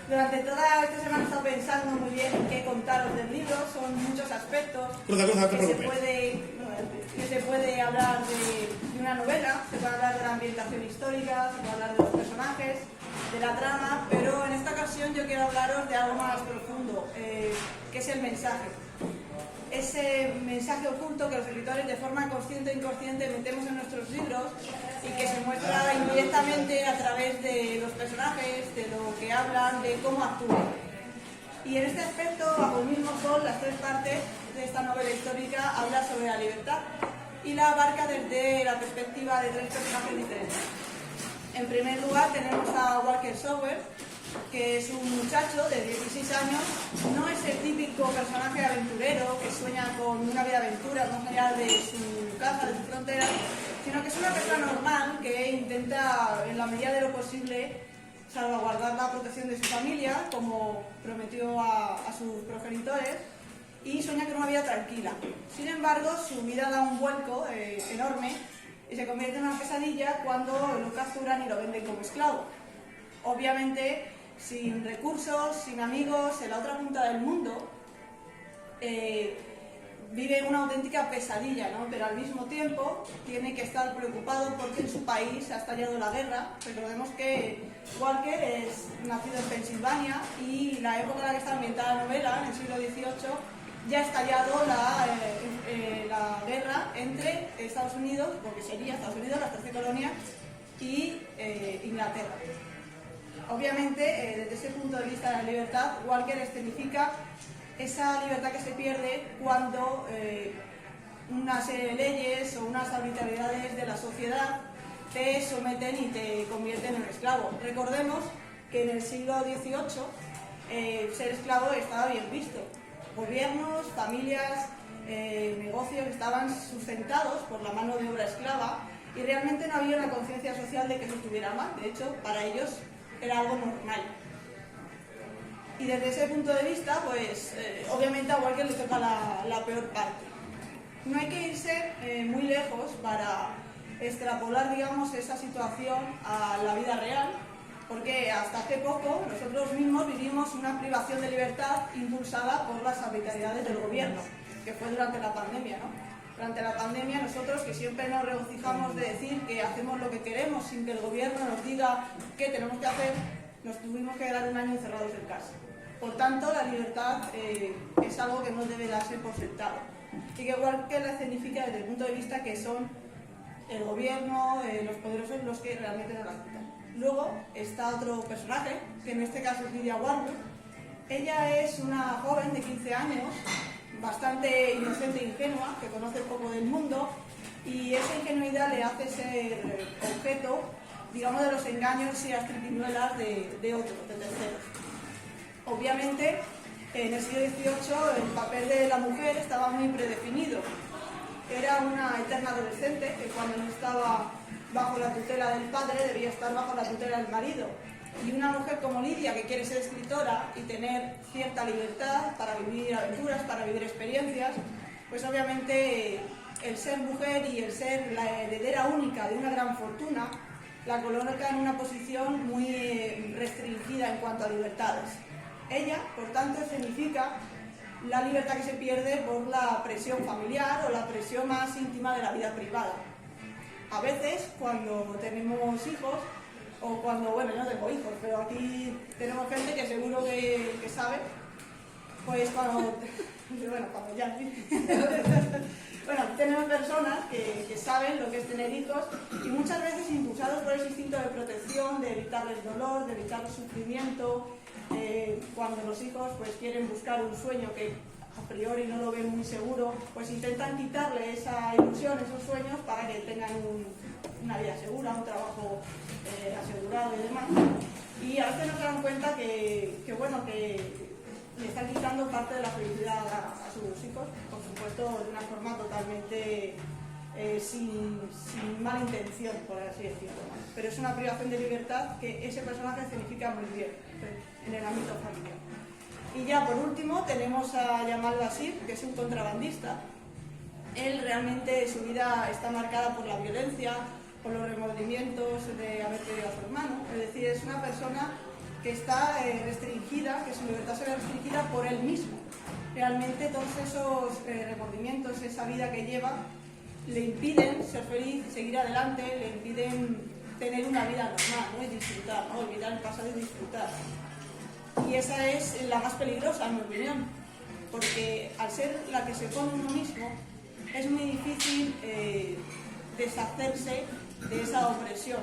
Durante toda esta semana he estado pensando muy bien en qué contaros del libro. Son muchos aspectos que se puede hablar de una novela, se puede hablar de la ambientación histórica, se puede hablar de los personajes, de la trama, pero en esta ocasión yo quiero hablaros de algo más profundo, que es el mensaje. Ese mensaje oculto que los escritores de forma consciente e inconsciente metemos en nuestros libros y que se muestra indirectamente a través de los personajes, de lo que hablan, de cómo actúan. Y en este aspecto, bajo el mismo sol, las tres partes de esta novela histórica habla sobre la libertad y la abarca desde la perspectiva de tres personajes diferentes. En primer lugar tenemos a Walker Sower, que es un muchacho de 16 años, no es el típico personaje aventurero que sueña con una vida de aventuras más allá de su casa, de su frontera, sino que es una persona normal que intenta, en la medida de lo posible, salvaguardar la protección de su familia, como prometió a sus progenitores, y sueña con una vida tranquila. Sin embargo, su vida da un vuelco enorme y se convierte en una pesadilla cuando lo capturan y lo venden como esclavo. Obviamente, sin recursos, sin amigos, en la otra punta del mundo, vive una auténtica pesadilla, ¿no? Pero al mismo tiempo tiene que estar preocupado porque en su país ha estallado la guerra. Recordemos que Walker es nacido en Pensilvania y la época en la que está ambientada la novela, en el siglo XVIII, ya ha estallado la guerra entre Estados Unidos, porque sería Estados Unidos, las 13 colonias, y Inglaterra. Obviamente, desde ese punto de vista de la libertad, Walker escenifica esa libertad que se pierde cuando una serie de leyes o unas arbitrariedades de la sociedad te someten y te convierten en esclavo. Recordemos que en el siglo XVIII ser esclavo estaba bien visto. Gobiernos, familias, negocios estaban sustentados por la mano de obra esclava y realmente no había una conciencia social de que eso estuviera mal. De hecho, para ellos era algo normal. Y desde ese punto de vista, pues obviamente a Walker le toca la peor parte. No hay que irse muy lejos para extrapolar, digamos, esa situación a la vida real, porque hasta hace poco nosotros mismos vivimos una privación de libertad impulsada por las arbitrariedades del gobierno, que fue durante la pandemia, ¿no? Durante la pandemia nosotros, que siempre nos regocijamos de decir que hacemos lo que queremos sin que el gobierno nos diga qué tenemos que hacer, nos tuvimos que quedar un año encerrados en casa. Por tanto, la libertad es algo que no debe darse por sentado. Y que igual que la escenifica desde el punto de vista que son el gobierno, los poderosos los que realmente no la quitan. Luego está otro personaje, que en este caso es Lydia Warner. Ella es una joven de 15 años, bastante inocente e ingenua, que conoce poco del mundo, y esa ingenuidad le hace ser objeto, digamos, de los engaños y las triquiñuelas de otros, de terceros. Obviamente, en el siglo XVIII el papel de la mujer estaba muy predefinido. Era una eterna adolescente que cuando no estaba bajo la tutela del padre debía estar bajo la tutela del marido. Y una mujer como Lidia, que quiere ser escritora y tener cierta libertad para vivir aventuras, para vivir experiencias, pues obviamente el ser mujer y el ser la heredera única de una gran fortuna la coloca en una posición muy restringida en cuanto a libertades. Ella, por tanto, significa la libertad que se pierde por la presión familiar o la presión más íntima de la vida privada. A veces, cuando tenemos hijos, o cuando, bueno, yo no tengo hijos, pero aquí tenemos gente que seguro que sabe, pues cuando ya... Bueno, tenemos personas que saben lo que es tener hijos y muchas veces impulsados por ese instinto de protección, de evitarles dolor, de evitarles sufrimiento, cuando los hijos pues quieren buscar un sueño que a priori no lo ven muy seguro, pues intentan quitarle esa ilusión, esos sueños para que tengan una vida segura, un trabajo asegurado y demás. Y a veces no se dan cuenta que le están quitando parte de la felicidad a sus hijos, por supuesto de una forma totalmente sin mala intención, por así decirlo. Pero es una privación de libertad que ese personaje significa muy bien en el ámbito familiar. Y ya por último tenemos a Jamal Basir, que es un contrabandista. Él realmente, su vida está marcada por la violencia, por los remordimientos de haber perdido a su hermano. Es decir, es una persona que está restringida restringida por él mismo. Realmente todos esos remordimientos, esa vida que lleva, le impiden ser feliz, seguir adelante, le impiden tener una vida normal, ¿no? Y disfrutar, ¿no? Olvidar el pasado y disfrutar. Y esa es la más peligrosa, en mi opinión, porque al ser la que se pone uno mismo, es muy difícil deshacerse de esa opresión.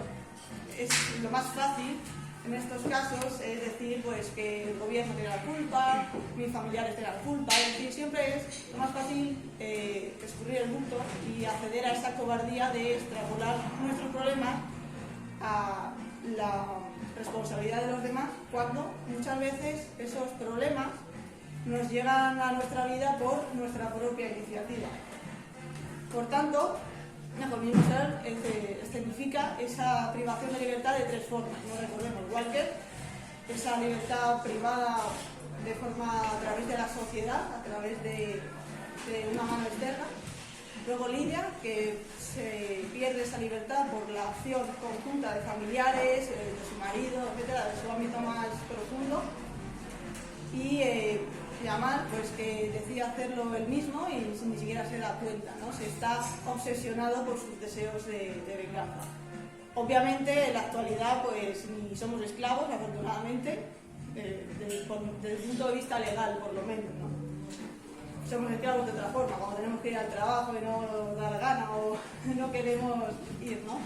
Es lo más fácil en estos casos es decir pues que el gobierno tiene la culpa, mis familiares tienen la culpa, es decir, siempre es lo más fácil escurrir el bulto y acceder a esa cobardía de extrapolar nuestros problemas a la responsabilidad de los demás, cuando muchas veces esos problemas nos llegan a nuestra vida por nuestra propia iniciativa. Por tanto, la economía social escenifica esa privación de libertad de tres formas. No recordemos Walker, esa libertad privada de forma a través de la sociedad, a través de una mano externa. Luego Lidia, que se pierde esa libertad por la acción conjunta de familiares, de su marido, etcétera, de su ámbito más profundo. Y Yamal, pues que decide hacerlo él mismo y sin ni siquiera se da cuenta, ¿no? Se está obsesionado por sus deseos de venganza. Obviamente en la actualidad pues ni somos esclavos, afortunadamente, desde el punto de vista legal por lo menos, ¿no? Somos esclavos de otra forma, cuando tenemos que ir al trabajo y no nos da la gana o no queremos ir, ¿no?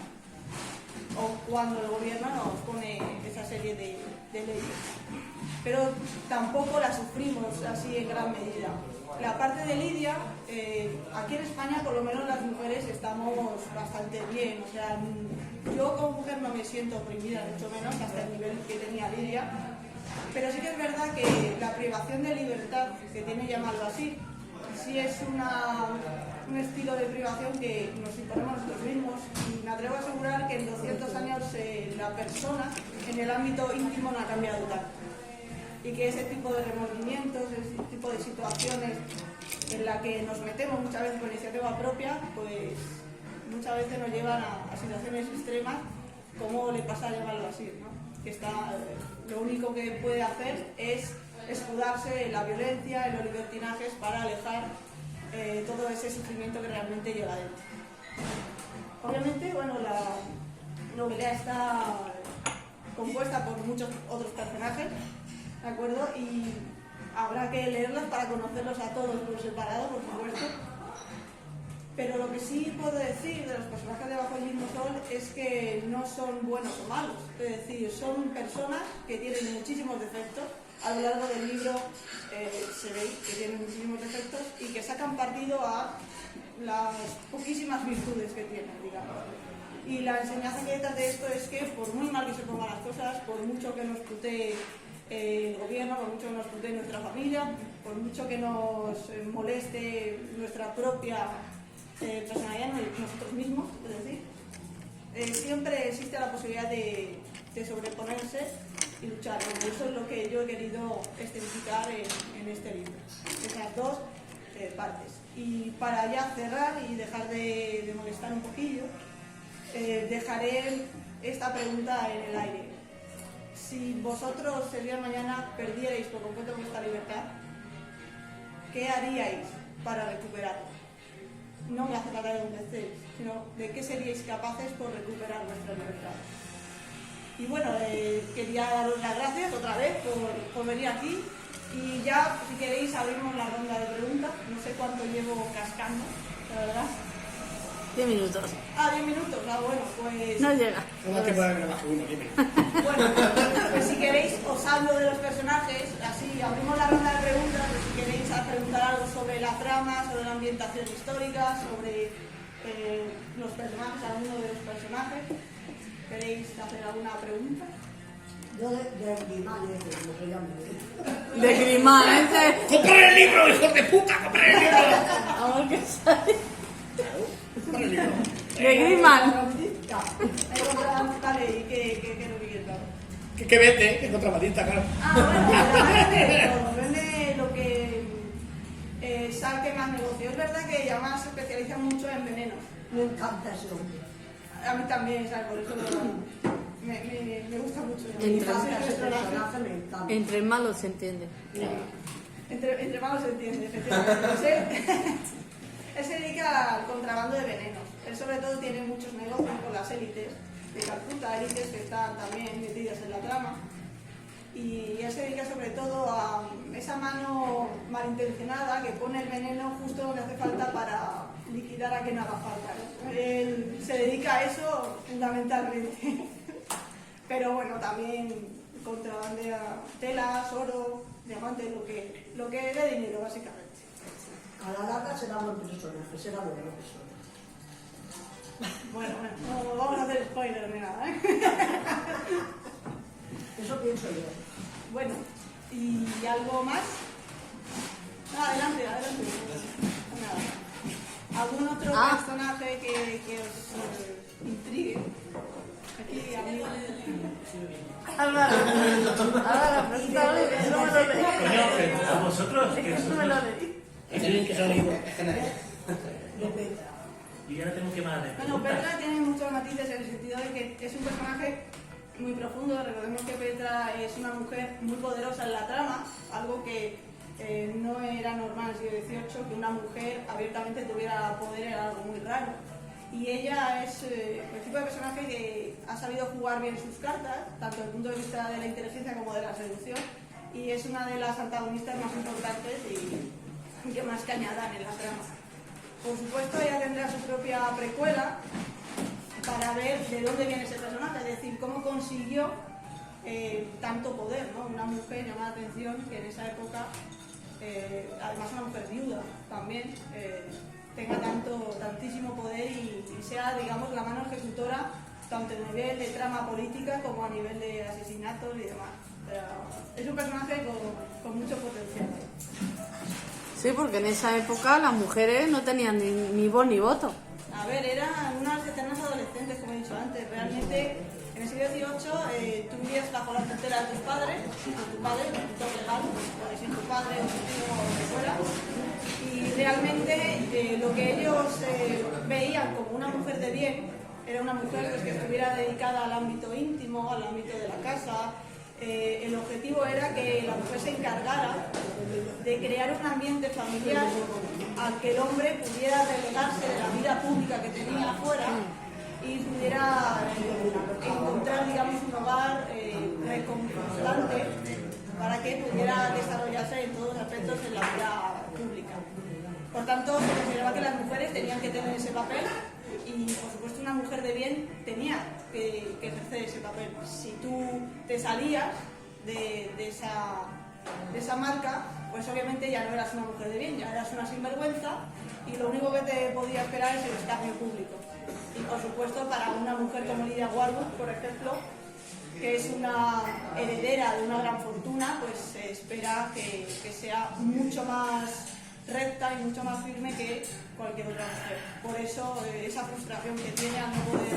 O cuando el gobierno nos pone esa serie de leyes. Pero tampoco la sufrimos así en gran medida. La parte de Lidia, aquí en España por lo menos las mujeres estamos bastante bien, o sea, yo como mujer no me siento oprimida, mucho menos hasta el nivel que tenía Lidia, pero sí que es verdad que la privación de libertad que tiene Yamal Basir sí es un estilo de privación que nos imponemos nosotros mismos, y me atrevo a asegurar que en 200 años la persona en el ámbito íntimo no ha cambiado tanto, y que ese tipo de remordimientos, ese tipo de situaciones en la que nos metemos muchas veces por iniciativa propia, pues muchas veces nos llevan a situaciones extremas, como le pasa a Yamal Basir, ¿no? Que lo único que puede hacer es escudarse en la violencia, en los libertinajes, para alejar todo ese sufrimiento que realmente lleva dentro. Obviamente, bueno, la novela está compuesta por muchos otros personajes, ¿de acuerdo? Y habrá que leerlos para conocerlos a todos por separado, por supuesto. Pero lo que sí puedo decir de los personajes de Bajo el mismo sol es que no son buenos o malos. Es decir, son personas que tienen muchísimos defectos. A lo largo del libro se ve que tienen muchísimos defectos y que sacan partido a las poquísimas virtudes que tienen, digamos. Y la enseñanza que detrás de esto es que por muy mal que se pongan las cosas, por mucho que nos putee el gobierno, por mucho que nos putee nuestra familia, por mucho que nos moleste nuestra propia personalidad, nosotros mismos, es decir, siempre existe la posibilidad de sobreponerse y luchar. Bueno, eso es lo que yo he querido escenificar en este libro, esas dos partes. Y para ya cerrar y dejar de molestar un poquillo, dejaré esta pregunta en el aire. Si vosotros el día de mañana perdierais por completo vuestra libertad, ¿qué haríais para recuperarla? No me hace falta de dónde estéis, sino de qué seríais capaces por recuperar vuestra libertad. Y bueno, quería daros las gracias otra vez por venir aquí, y ya, si queréis, abrimos la ronda de preguntas. No sé cuánto llevo cascando, la verdad. 10 minutos. 10 minutos, bueno, pues... No llega. No te puede grabar uno, dime. Bueno, pues si queréis, os hablo de los personajes, así abrimos la ronda de preguntas, pues si queréis preguntar algo sobre la trama, sobre la ambientación histórica, sobre los personajes, alguno de los personajes. ¿Queréis hacer alguna pregunta? Yo de Grimán, como se llama. De Grimán, ¡Comprar el libro, hijos de puta! ¡Comprar el libro! A ver qué sale. ¡Comprar el libro! De Grimán. Vale, ¿y qué es lo que quieres dar? ¿Qué vende? ¿Qué contrabandista, claro? Bueno, vende lo que saque más negocio. Es verdad que Yamal se especializa mucho en venenos. Me encanta ese hombre. A mí también, ¿sabes? Por eso me me gusta mucho. Entre- Ese personaje me encanta. Entre malos se entiende. Entre malos se entiende, efectivamente. Pues él se dedica al contrabando de venenos. Él sobre todo tiene muchos negocios con las élites de Calcuta, élites que están también metidas en la trama. Y él se dedica sobre todo a esa mano malintencionada que pone el veneno justo donde hace falta para liquidar a quien haga falta, ¿no? Él se dedica a eso fundamentalmente. Pero bueno, también contrabandea telas, oro, diamantes, lo que dé dinero básicamente. A la larga será buen personaje, será buena persona. Bueno, no vamos a hacer spoiler ni nada, ¿eh? Eso pienso yo. Bueno, ¿y algo más? No, adelante. Nada. ¿Algún otro personaje que os intrigue? Aquí, amigo. Álvaro, pregúntalo, que no me lo leí. Coño, a vosotros, Es que que no me lo leí. Es alguien que se ha leído. De Petra. y ya no tengo que más de Bueno, preguntas. Petra tiene muchos matices en el sentido de que es un personaje muy profundo. Recordemos que Petra es una mujer muy poderosa en la trama, algo que no era normal en el siglo XVIII, que una mujer abiertamente tuviera poder, era algo muy raro. Y ella es el tipo de personaje que ha sabido jugar bien sus cartas, tanto desde el punto de vista de la inteligencia como de la seducción, y es una de las antagonistas más importantes y que más cañadan en la trama. Por supuesto, ella tendrá su propia precuela para ver de dónde viene ese personaje, es decir, cómo consiguió tanto poder, ¿no? Una mujer llama la atención que en esa época, además una mujer viuda también, tenga tantísimo poder y sea, digamos, la mano ejecutora tanto a nivel de trama política como a nivel de asesinatos y demás. Pero es un personaje con mucho potencial. Sí, porque en esa época las mujeres no tenían ni voz ni voto. A ver, eran unas eternas adolescentes, como he dicho antes. Realmente, en el siglo XVIII, tú vivías bajo la tutela de tus padres, y tu padre, un tutor legal, puede ser tu padre o tu tío o lo que fuera. Y realmente lo que ellos veían como una mujer de bien era una mujer pues, que estuviera dedicada al ámbito íntimo, al ámbito de la casa. El objetivo era que la mujer se encargara de crear un ambiente familiar al que el hombre pudiera relegarse de la vida pública que tenía afuera y pudiera encontrar, digamos, un hogar reconfortante para que pudiera desarrollarse en todos los aspectos en la vida pública. Por tanto, se consideraba que las mujeres tenían que tener ese papel y, por supuesto, una mujer de bien tenía que ejercer ese papel. Si tú te salías de esa marca, pues obviamente ya no eras una mujer de bien, ya eras una sinvergüenza y lo único que te podía esperar es el escarnio público. Y, por supuesto, para una mujer como Lydia Warwood, por ejemplo, que es una heredera de una gran fortuna, pues se espera que sea mucho más recta y mucho más firme que cualquier otra mujer. Por eso esa frustración que tiene al no poder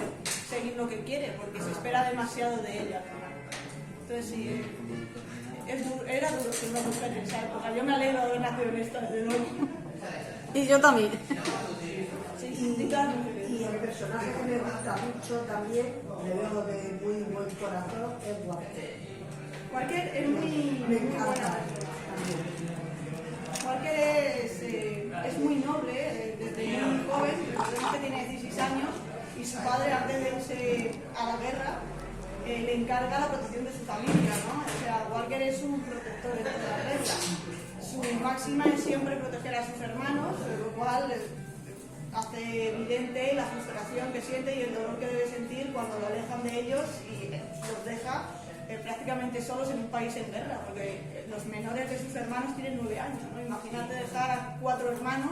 seguir lo que quiere, porque se espera demasiado de ella. Entonces sí, era duro ser una mujer en esa época. Yo me alegro de haber nacido en esta, desde luego. Y yo también. Sí, sí, claro. Y el personaje que me gusta mucho también, le veo de muy buen corazón, es Walker. Walker es muy Me buena encanta persona. también. Walker es muy noble, desde muy joven, recordemos que tiene 16 años y su padre, antes de irse a la guerra, le encarga la protección de su familia, ¿no? O sea, Walker es un protector de toda la guerra. Su máxima es siempre proteger a sus hermanos, lo cual hace evidente la frustración que siente y el dolor que debe sentir cuando lo alejan de ellos y los deja prácticamente solos en un país en guerra, porque los menores de sus hermanos tienen 9 años, ¿no? Imagínate dejar a 4 hermanos,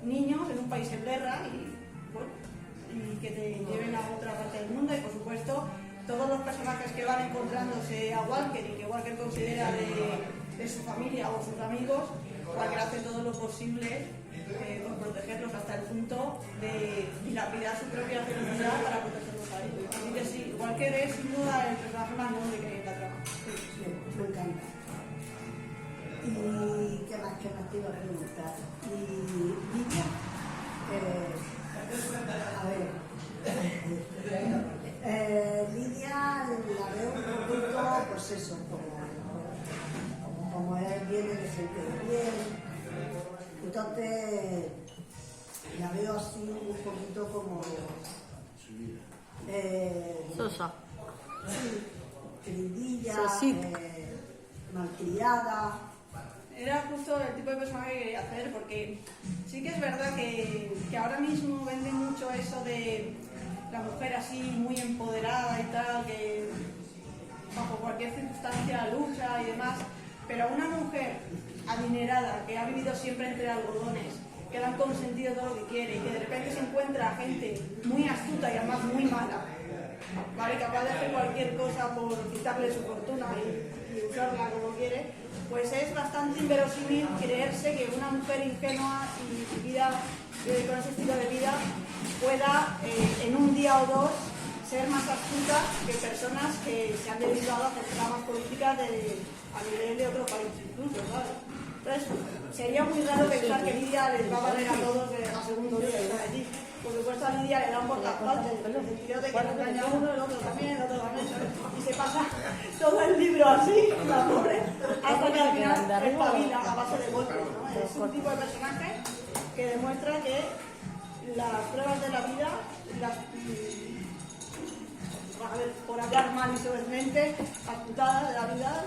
niños, en un país en guerra y que te lleven a otra parte del mundo. Y por supuesto, todos los personajes que van encontrándose a Walker y que Walker considera de su familia o sus amigos, Walker hace todo lo posible por protegerlos hasta el punto de dilapidar su propia felicidad para protegerlos a ellos. Así que sí, Walker es sin duda el personaje más noble que hay en la trama. Sí, me encanta. ¿Y qué más te iba a preguntar? Y Lidia, a ver, Lidia eso, como él viene de gente de bien. Entonces, la veo así un poquito como... Sosa. Queridilla, Sosita. malcriada. Era justo el tipo de personaje que quería hacer, porque sí que es verdad que ahora mismo vende mucho eso de la mujer así muy empoderada y tal, que bajo cualquier circunstancia lucha y demás, pero una mujer adinerada que ha vivido siempre entre algodones, que le han consentido todo lo que quiere y que de repente se encuentra a gente muy astuta y además muy mala, ¿vale? Capaz de hacer cualquier cosa por quitarle su fortuna y usarla como quiere, pues es bastante inverosímil creerse que una mujer ingenua y vivida con ese estilo de vida pueda en un día o dos ser más astuta que personas que se han dedicado a hacer tramas políticas a nivel de otro país incluso, ¿sabes? Entonces, sería muy raro pensar que Lidia les va a valer a todos a segundo día de estar allí. Por supuesto, a Lidia le da un portaespaldas en el sentido de que lo engaña uno, el otro también, ¿sabes? Y se pasa todo el libro así, la pobre, hasta que al final espabila a base de golpes, ¿no? Es un tipo de personaje que demuestra que las pruebas de la vida, a ver, por hablar mal y soberbamente, las putadas de la vida,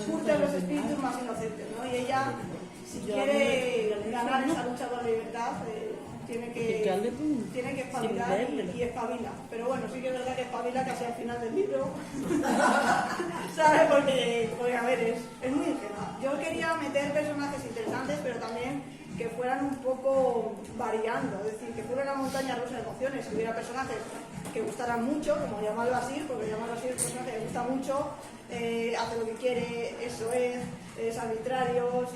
curten los espíritus más inocentes, ¿no? Y ella, si quiere ganar esa lucha por la libertad, tiene que espabilar y espabila. Pero bueno, sí que es verdad que espabila casi al final del libro, ¿sabes? Porque a ver, es muy ingenua. Yo quería meter personajes interesantes, pero también que fueran un poco variando, es decir, que fuera una montaña rusa de emociones, que hubiera personajes que gustaran mucho, como Yamal Basir, porque Yamal Basir es un personaje que gusta mucho, hace lo que quiere, eso es arbitrario,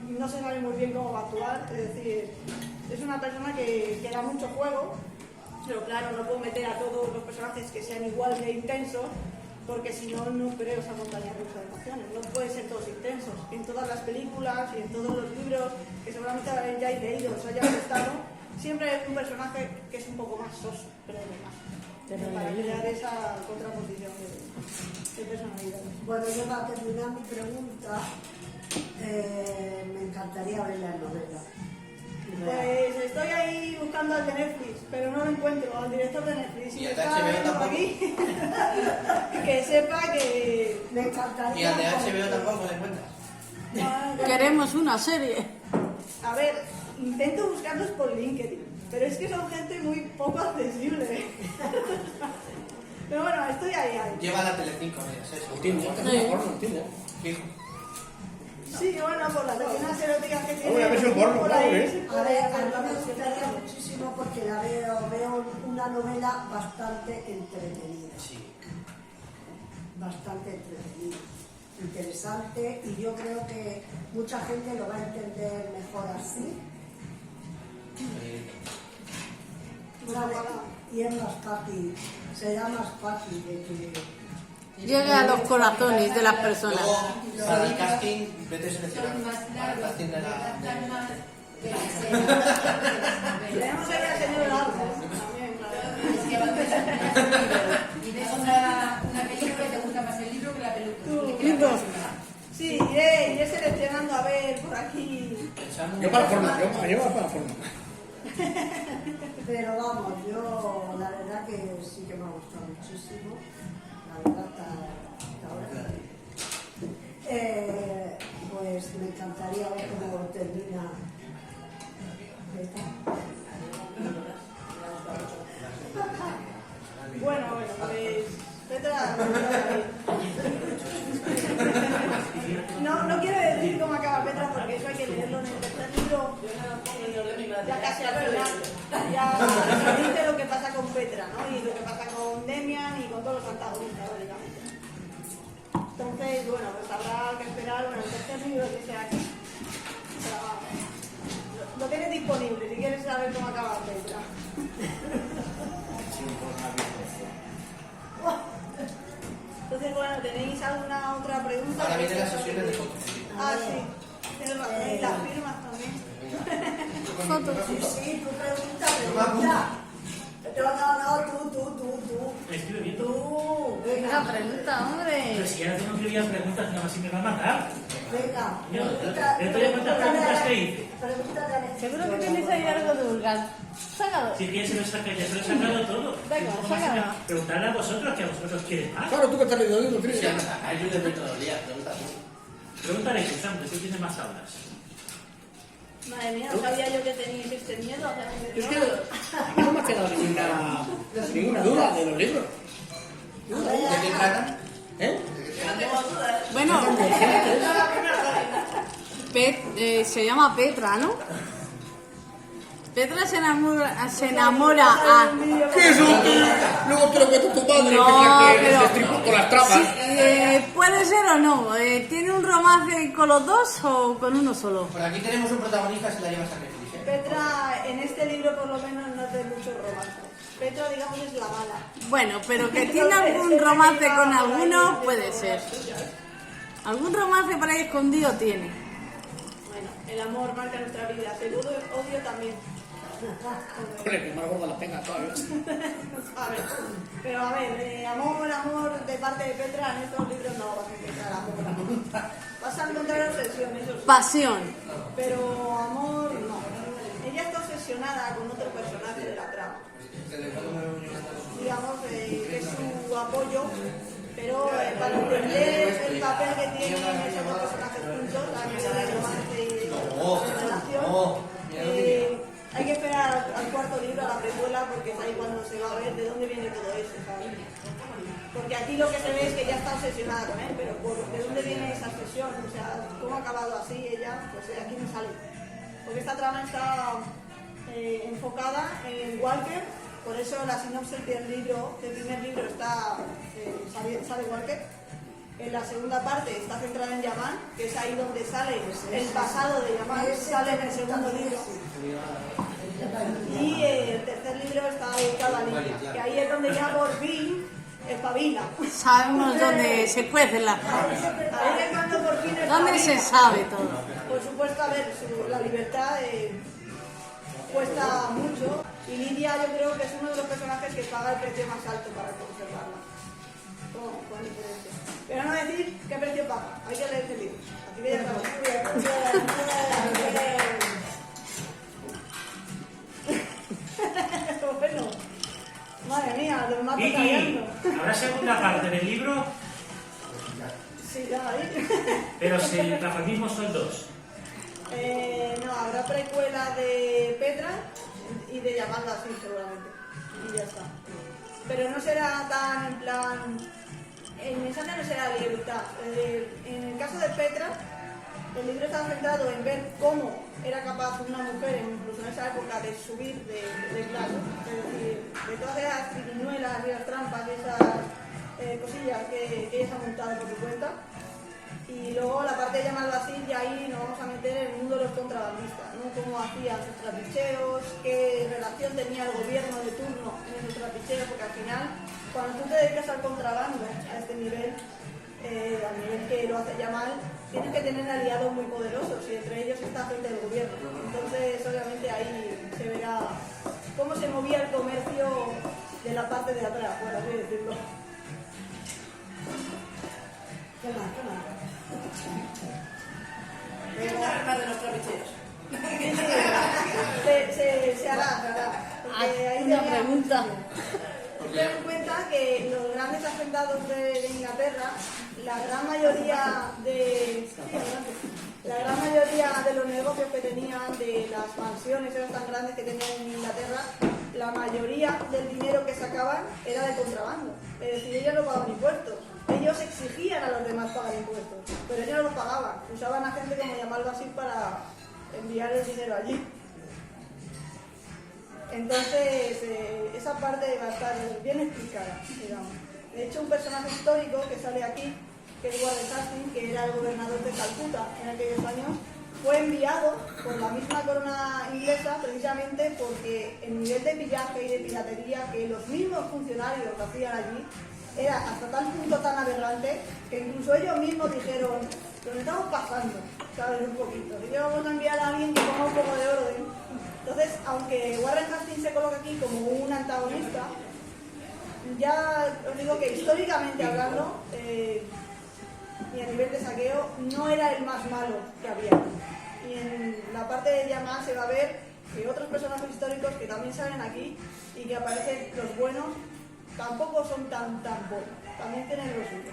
no se sabe muy bien cómo va a actuar, es decir, es una persona que da mucho juego, pero claro, no puedo meter a todos los personajes que sean igual de intensos, porque si no, no creo esa montaña rusa de emociones, no pueden ser todos intensos. En todas las películas y en todos los libros que seguramente ya hayáis leído, os hayan gustado, siempre hay un personaje que es un poco más soso, pero además, para crear esa contraposición de personalidades. Bueno, yo para terminar mi pregunta, me encantaría ver la novela. Pues estoy ahí buscando al de Netflix, pero no lo encuentro, al director de Netflix. Y Si el me de está HBO viendo tampoco. aquí, que sepa que... Me encantaría. Y al de HBO tampoco te encuentras. Queremos una serie. A ver, intento buscarlos por LinkedIn, pero es que son gente muy poco accesible. Pero bueno, estoy ahí. Lleva la Telecinco, es eso. Entiendo, que es una porno, entiendo. Fijo. Sí, bueno, por las escenas eróticas que tiene. Hombre, a ver si es porno, por claro, ahí, ¿eh? se A puede ver, a hacer mí me una gustaría muchísimo porque la veo una novela bastante entretenida. Sí. Bastante entretenida, interesante, y yo creo que mucha gente lo va a entender mejor así. ¿Vale? Y es más fácil, será más fácil de que... Llegue a los corazones de las personas. Luego, para el casting, vete seleccionando. Para el casting de la... Tenemos ahí al señor Largo también, claro. Y ves una película y te gusta más el libro que la película. Sí, iré seleccionando a ver por aquí. Yo para la forma, yo para la forma. Pero vamos, yo la verdad que sí que me ha gustado muchísimo, la verdad hasta ahora. Pues me encantaría ver cómo termina esta. Bueno, pues Petra, no quiero decir cómo acaba Petra porque eso hay que leerlo en el tercer libro, ya casi al final, ya se dice lo que pasa con Petra, ¿no? Y lo que pasa con Demian y con todos los antagonistas, básicamente. Entonces, bueno, pues habrá que esperar, bueno, el tercer libro que sea aquí. Lo tienes disponible si quieres saber cómo acaba Petra. Entonces, bueno, ¿tenéis alguna otra pregunta? Ahora vienen las sesiones de fotos. Ah, sí. Tienes razón. Y las firmas también. Sí, tu pregunta. No, tú. Me estoy bebiendo. Tú, venga. Venga, pregunta, hombre. Pero si ya no tengo que enviar preguntas, nada más si me va a matar. Venga, Yo te doy cuántas preguntas que hice. pregúntale a Alexis. Seguro que tienes ahí algo de vulgar. Sácalo. Si es que ya se lo he sacado todo. Venga, ¿Cómo más sácalo. preguntarle a vosotros, que a vosotros queréis más. Claro, tú que estás leyendo el libro, Sí, Cristian. a ellos les ve todos los días, pregunta tú. Pregúntale a Sam, que tú tienes más aulas. Madre mía, no sabía yo que teníais este miedo. Es que a mí no me ha quedado ninguna duda de los libros. ¿De qué tratan? ¿Eh? Bueno, se llama Petra, ¿no? Petra se enamora a... ¿Qué es eso? Luego te lo cuenta tu padre, No, que pero- se estripó con las trapas. Sí, puede ser o no. ¿Tiene un romance con los dos o con uno solo? Pues aquí tenemos un protagonista, se la lleva hasta que feliz, ¿eh? Petra, en este libro por lo menos no hace mucho romance. Petra, digamos, es la mala. Bueno, pero que tiene algún romance con alguno, puede ser. Algún romance por ahí escondido tiene. Bueno, el amor marca nuestra vida. El odio también. Joder, que más gorda la tenga todavía. A ver, pero a ver, amor de parte de Petra en estos libros no vas a encontrar amor. Vas a encontrar obsesión, eso sí. Pasión. Pero amor, no. Ella está obsesionada con otro personaje de la trama. Digamos que es su apoyo, pero para entender el papel que tienen esos dos personajes juntos, a nivel de romance y de relación, hay que esperar al cuarto libro, a la precuela, porque es ahí cuando se va a ver de dónde viene todo eso, ¿sabes? Porque aquí lo que se ve es que ella está obsesionada con él, pero ¿de dónde viene esa obsesión? O sea, ¿cómo ha acabado así ella? Pues aquí no sale. Porque esta trama está enfocada en Walker, por eso la sinopsis del primer libro está, sale Walker. En la segunda parte está centrada en Yaman, que es ahí donde sale el pasado de Yaman, sale en el segundo libro. Y el tercer libro está dedicado a Lidia, que ahí es donde ya por fin espabila. Sabemos dónde se cuecen las papas. Ahí es cuando por fin ¿Dónde se espabila. sabe todo? Por supuesto, a ver, la libertad cuesta mucho y Lidia yo creo que es uno de los personajes que paga el precio más alto para conservarla. Con diferencia. Pero no decir qué precio paga, hay que leer este libro. Así que ya sabes. Bueno, madre mía, los mato Vicky, callando. ¿habrá segunda parte del libro? Sí, ya ahí. Pero si el protagonismo son dos. No, habrá precuela de Petra y de Yamanda, sí, seguramente. Y ya está. Pero no será tan en plan... El mensaje no será libertad. En el caso de Petra, el libro está centrado en ver cómo era capaz una mujer, incluso en esa época, de subir de clase. Es decir, de todas esas triquiñuelas y las trampas y esas cosillas que ella se ha montado por su cuenta. Y luego la parte de llamarlo así, ya ahí nos vamos a meter en el mundo de los contrabandistas, ¿no? Cómo hacían sus trapicheos, qué relación tenía el gobierno de turno en esos trapicheos, porque al final, cuando tú te dedicas al contrabando a este nivel, al nivel que lo hace ya mal, tienes que tener aliados muy poderosos y entre ellos está gente del gobierno. Entonces, obviamente ahí se verá cómo se movía el comercio de la parte de atrás, por así decirlo. ¿Qué más? Más de los trapicheros. Se hará. Porque ahí Una tenía- pregunta. Ten en cuenta que los grandes hacendados de Inglaterra, la gran mayoría de los negocios que tenían, de las mansiones esas tan grandes que tenían en Inglaterra, la mayoría del dinero que sacaban era de contrabando. Es decir, ellos no pagaban impuestos. Ellos exigían a los demás pagar impuestos, pero ellos no los pagaban. Usaban a gente como llamarlo así para enviar el dinero allí. Entonces, esa parte va a estar bien explicada, digamos. De hecho, un personaje histórico que sale aquí, que es Warren Hastings, que era el gobernador de Calcuta en aquellos años, fue enviado por la misma corona inglesa precisamente porque el nivel de pillaje y de piratería que los mismos funcionarios que hacían allí era hasta tal punto tan aberrante que incluso ellos mismos dijeron, lo estamos pasando, ¿sabes? Un poquito. Así que vamos a enviar a alguien que ponga un poco de orden. Entonces, aunque Warren Hastings se coloca aquí como un antagonista, ya os digo que históricamente hablando, y a nivel de saqueo, no era el más malo que había. Y en la parte de llamadas se va a ver que otros personajes históricos que también salen aquí y que aparecen los buenos, tampoco son tan buenos, también tienen lo suyo.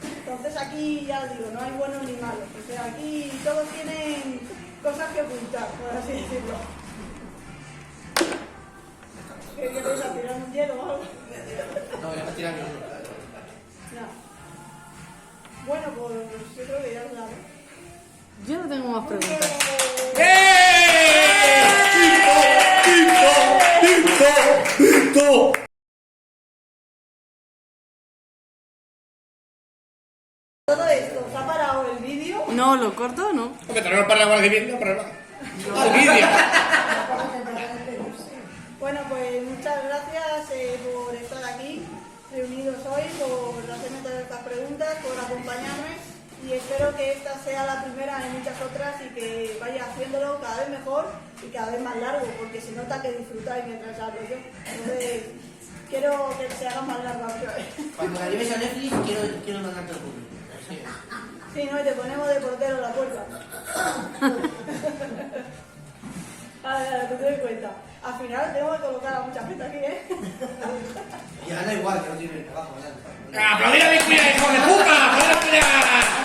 Entonces aquí ya os digo, no hay buenos ni malos, o sea, aquí todos tienen cosas que ocultar, por así decirlo. ¿Qué queréis a tirar un hielo o algo? No, ya me tiran uno. No. Bueno, pues yo creo que ya os la Yo no tengo más preguntas. ¡Cinco! Todo esto, ¿se ha parado el vídeo? No, lo corto, no. Porque tenemos para la Guardia Civil, no para nada. Envidia. Bueno, pues muchas gracias por estar aquí, reunidos hoy, por hacerme todas estas preguntas, por acompañarme y espero que esta sea la primera de muchas otras y que vaya haciéndolo cada vez mejor y cada vez más largo, porque se nota que disfrutáis mientras hablo yo. Entonces, quiero que se haga más larga otra vez. Cuando la lleves a Netflix, quiero mandarte el público. Sí. Sí, ¿no? Y te ponemos de portero la puerta. Ahora, tú te das cuenta. Al final tengo que colocar a mucha gente aquí, ¿eh? Y ahora da igual, que no tiene trabajo. ¡Aplaudir a Victoria, hijo de puta! ¡Aplaudir a Victoria!